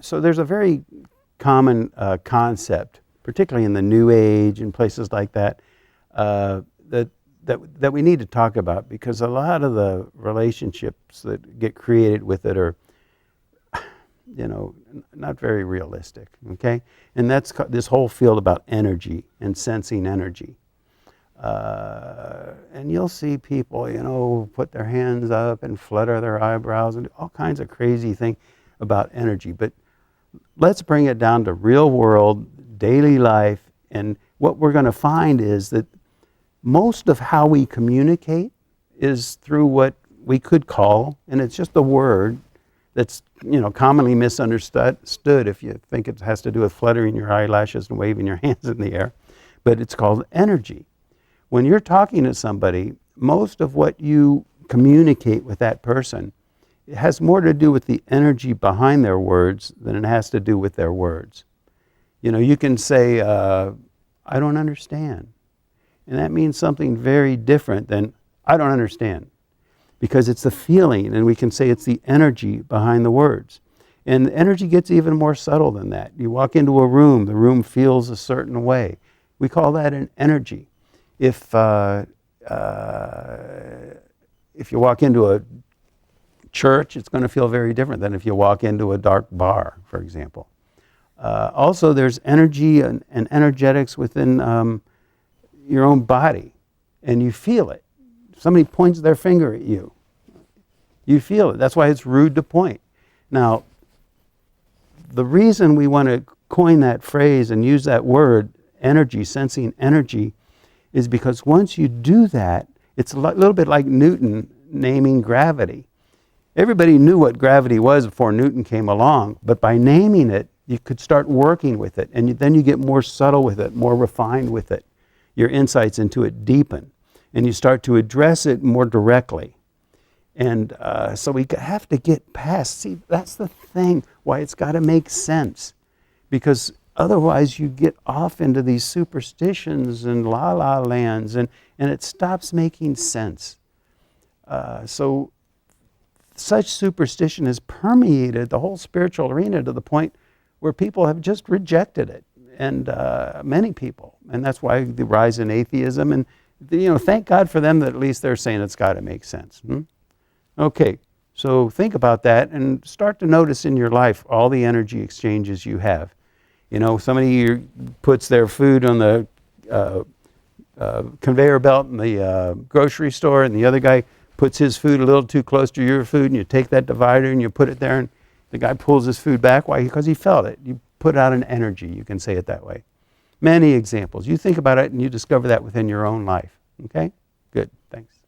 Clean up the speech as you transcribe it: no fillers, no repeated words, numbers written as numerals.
So there's a very common concept, particularly in the New Age and places like that, that we need to talk about, because a lot of the relationships that get created with it are, not very realistic. Okay, and that's this whole field about energy and sensing energy. And you'll see people, put their hands up and flutter their eyebrows and do all kinds of crazy things about energy. But let's bring it down to real world, daily life. And what we're going to find is that most of how we communicate is through what we could call, and it's just a word that's commonly misunderstood if you think it has to do with fluttering your eyelashes and waving your hands in the air, but it's called energy. When you're talking to somebody, most of what you communicate with that person, it has more to do with the energy behind their words than it has to do with their words. You can say, I don't understand. And that means something very different than, I don't understand. Because it's the feeling, and we can say it's the energy behind the words. And the energy gets even more subtle than that. You walk into a room, the room feels a certain way. We call that an energy. If you walk into a church, it's going to feel very different than if you walk into a dark bar, for example. Also, there's energy and energetics within your own body, and you feel it. If somebody points their finger at you, you feel it. That's why it's rude to point. Now, the reason we want to coin that phrase and use that word, energy, sensing energy, is because once you do that, it's a little bit like Newton naming gravity. Everybody knew what gravity was before Newton came along, but by naming it, you could start working with it, and then you get more subtle with it, more refined with it. Your insights into it deepen, and you start to address it more directly. And so we have to get past, see, that's the thing, why it's got to make sense. Because otherwise you get off into these superstitions and la-la lands, and it stops making sense. So such superstition has permeated the whole spiritual arena to the point where people have just rejected it, and many people. And that's why the rise in atheism, and thank God for them that at least they're saying it's got to make sense. Okay, so think about that and start to notice in your life all the energy exchanges you have. Somebody puts their food on the conveyor belt in the grocery store, and the other guy puts his food a little too close to your food, and you take that divider and you put it there, and the guy pulls his food back. Why? Because he felt it. You put out an energy, you can say it that way. Many examples. You think about it and you discover that within your own life. Okay? Good. Thanks.